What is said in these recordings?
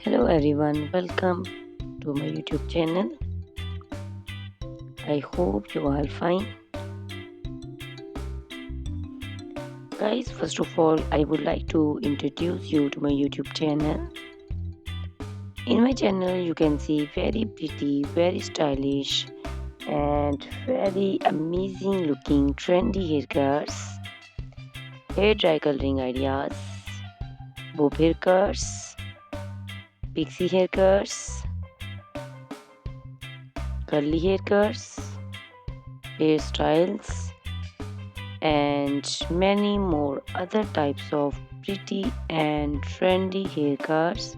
Hello everyone, welcome to my YouTube channel. I hope you are fine. Guys, first of all, I would like to introduce you to my YouTube channel. In my channel, you can see very pretty, very stylish, and very amazing looking trendy haircuts, hair dry coloring ideas, bob haircuts, pixie haircuts, curly haircuts, hairstyles, and many more other types of pretty and trendy haircuts.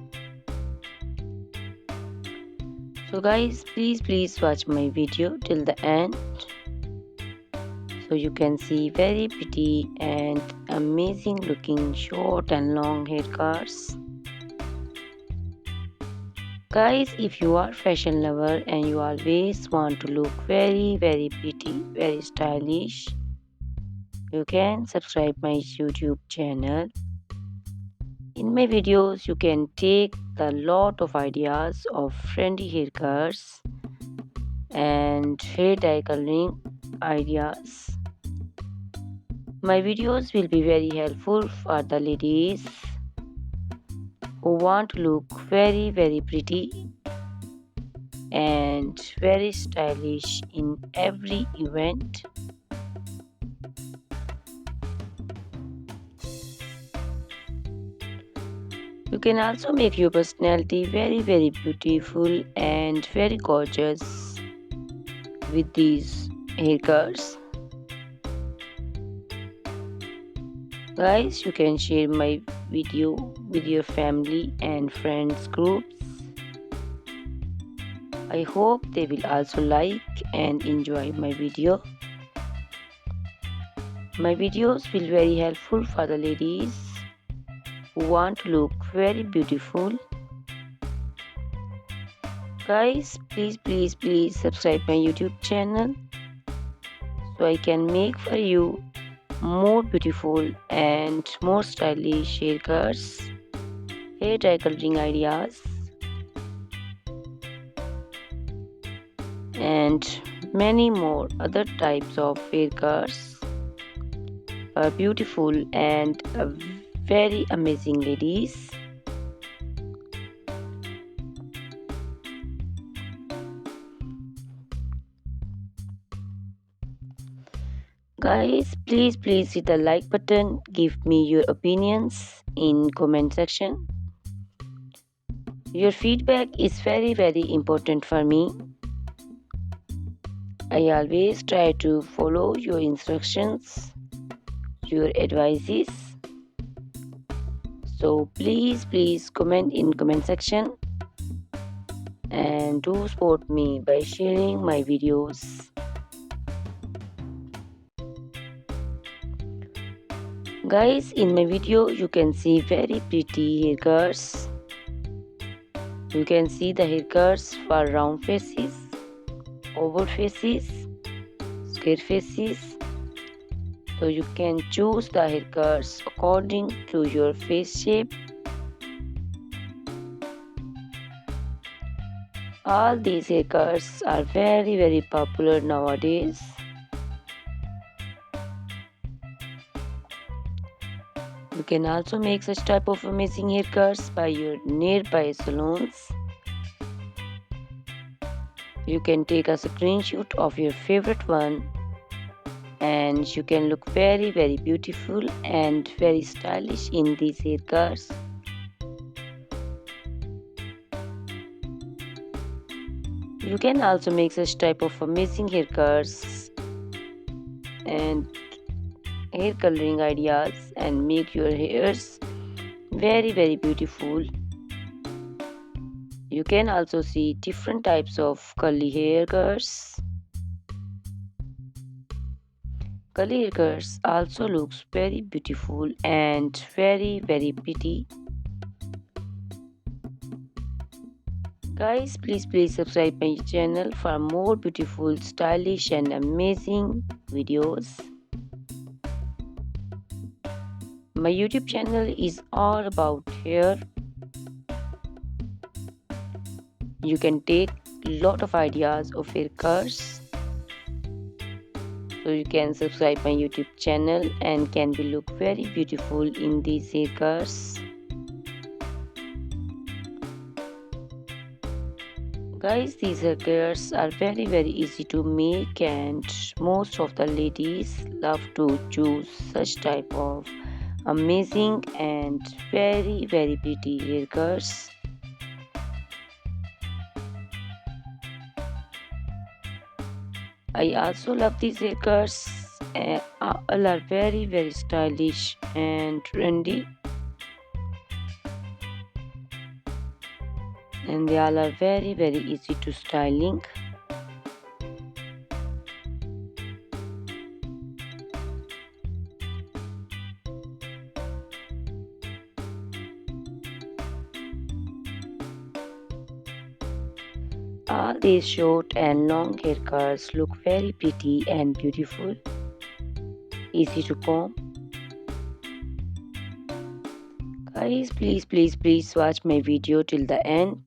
So guys, please watch my video till the end so you can see very pretty and amazing looking short and long haircuts. Guys, if you are fashion lover and you always want to look very pretty, very stylish, you can subscribe my YouTube channel. In my videos, you can take a lot of ideas of trendy haircuts and hair dye coloring ideas. My videos will be very helpful for the ladies who want to look very pretty and very stylish in every event. You can also make your personality very beautiful and very gorgeous with these haircuts. Guys, you can share my video with your family and friends groups. I hope they will also like and enjoy my video. My videos will be very helpful for the ladies who want to look very beautiful. Guys, please subscribe my YouTube channel so I can make for you more beautiful and more stylish haircuts, hair dye coloring ideas, and many more other types of haircuts for beautiful and very amazing ladies. Guys, please hit the like button. Give me your opinions in comment section. Your feedback is very important for me. I always try to follow your instructions, your advices. So please comment in comment section and do support me by sharing my videos. Guys, in my video you can see very pretty haircuts. You can see the haircuts for round faces, oval faces, square faces. So you can choose the haircuts according to your face shape. All these haircuts are very popular nowadays. You can also make such type of amazing haircuts by your nearby salons. You can take a screenshot of your favorite one and you can look very beautiful and very stylish in these haircuts. You can also make such type of amazing haircuts and hair coloring ideas and make your hairs very beautiful. You can also see different types of curly haircuts. Curly haircuts also looks very beautiful and very pretty. Guys, please subscribe my channel for more beautiful, stylish and amazing videos. My YouTube channel is all about hair. you can take lot of ideas of haircuts. So you can subscribe my YouTube channel and can be look very beautiful in these haircuts. Guys, these haircuts are very easy to make, and most of the ladies love to choose such type of amazing and very pretty haircuts. I also love these haircuts. All are very stylish and trendy, and they all are very easy to styling. All these short and long haircuts look very pretty and beautiful, easy to comb. Guys, please watch my video till the end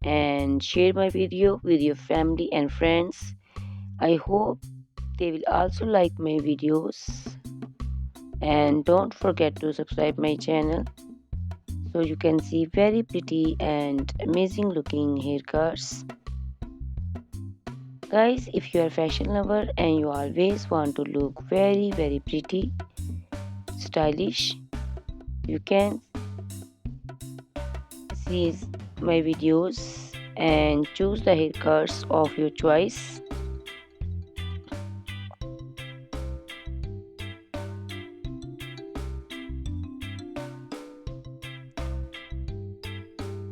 and share my video with your family and friends. I hope they will also like my videos, and don't forget to subscribe my channel so you can see very pretty and amazing looking haircuts. Guys, if you are a fashion lover and you always want to look very pretty, stylish, you can see my videos and choose the haircuts of your choice.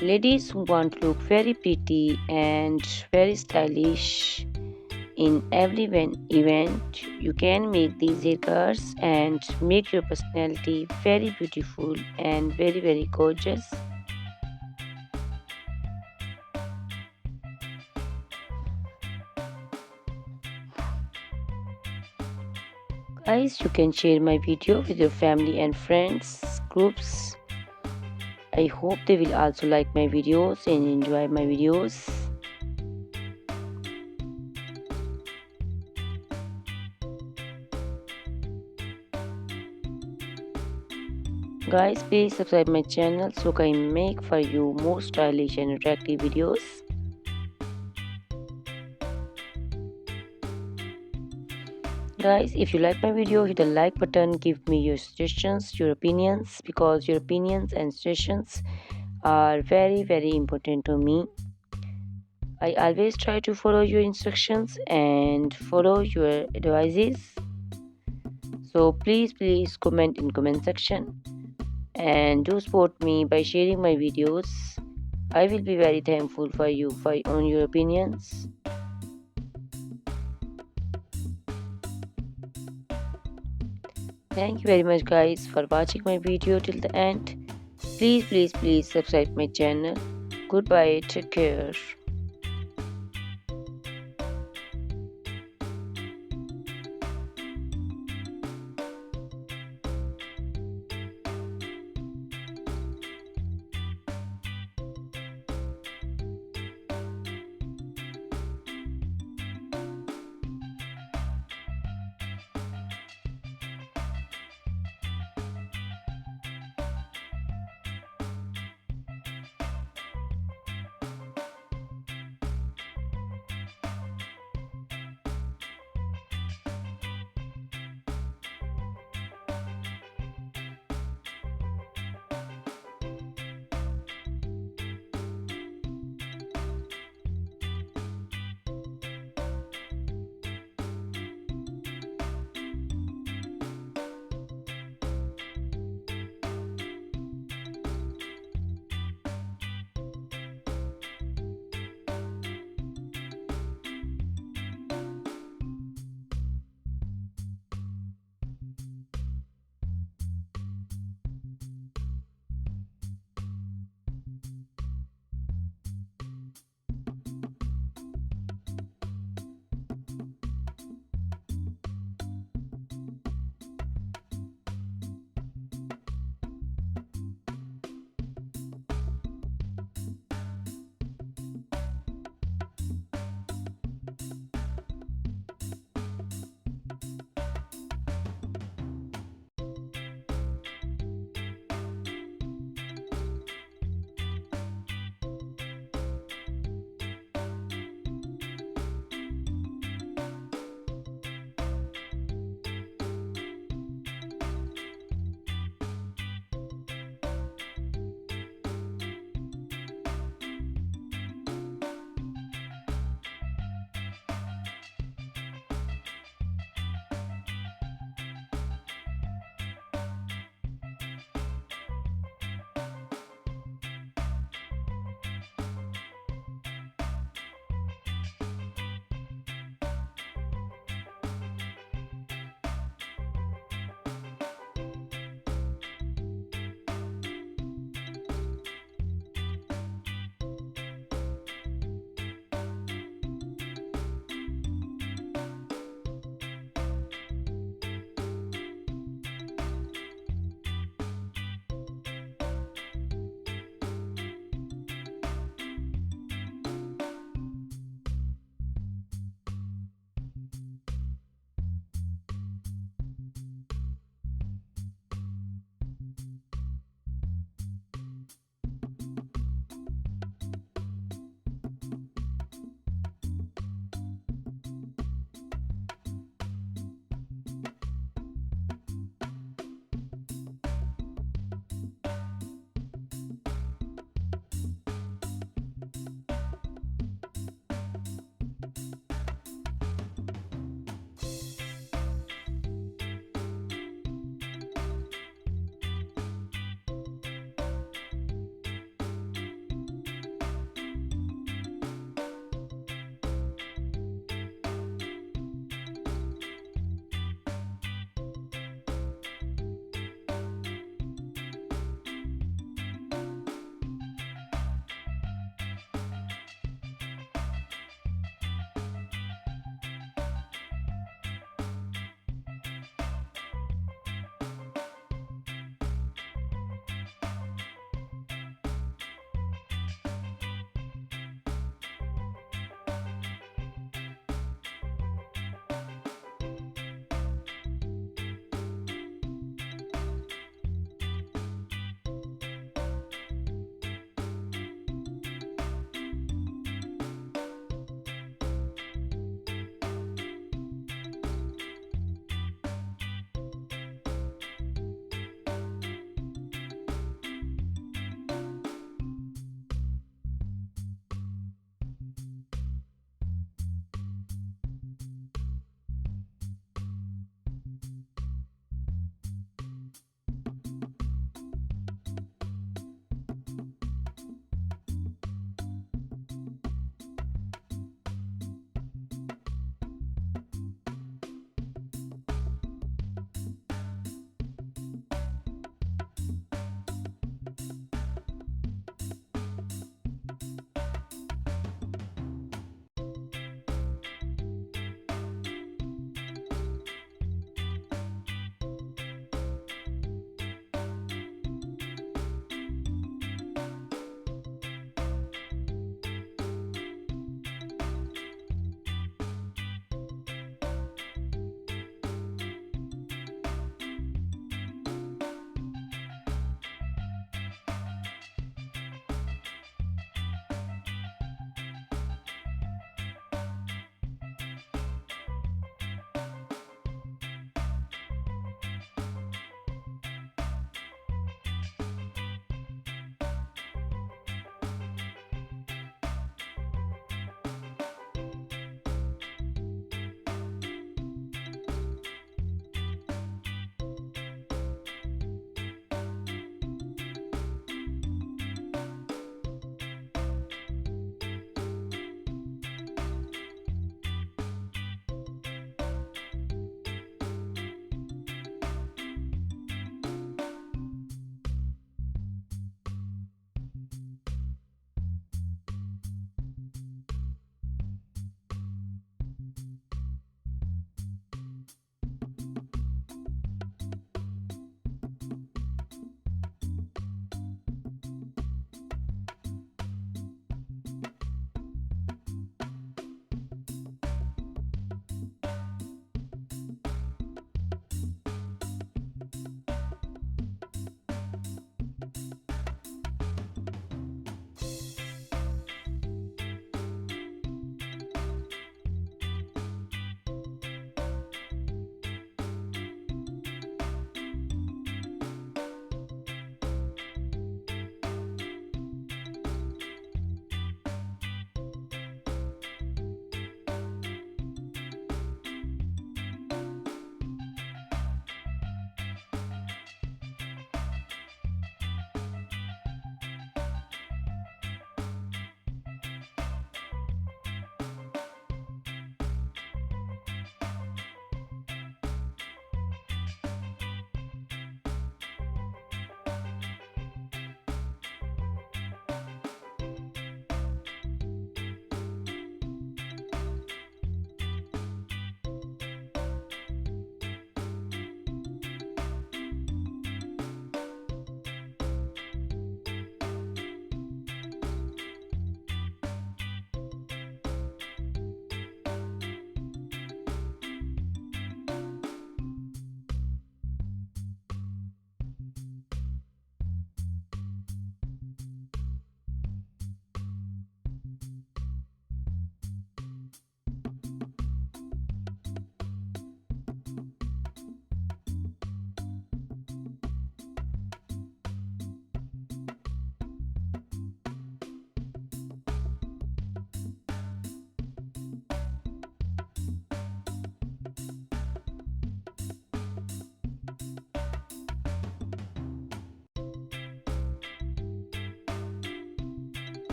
Ladies who want to look very pretty and very stylish in every event, you can make these haircuts and make your personality very beautiful and very gorgeous. Guys, you can share my video with your family and friends groups. I hope they will also like my videos and enjoy my videos. Guys, please subscribe my channel so I can make for you more stylish and attractive videos. Guys, if you like my video, hit the like button, give me your suggestions, your opinions, because your opinions and suggestions are very important to me. I always try to follow your instructions and follow your advices. So please comment in comment section and do support me by sharing my videos. I will be very thankful for you on your opinions. Thank you very much guys for watching my video till the end. Please subscribe my channel. Goodbye, take care.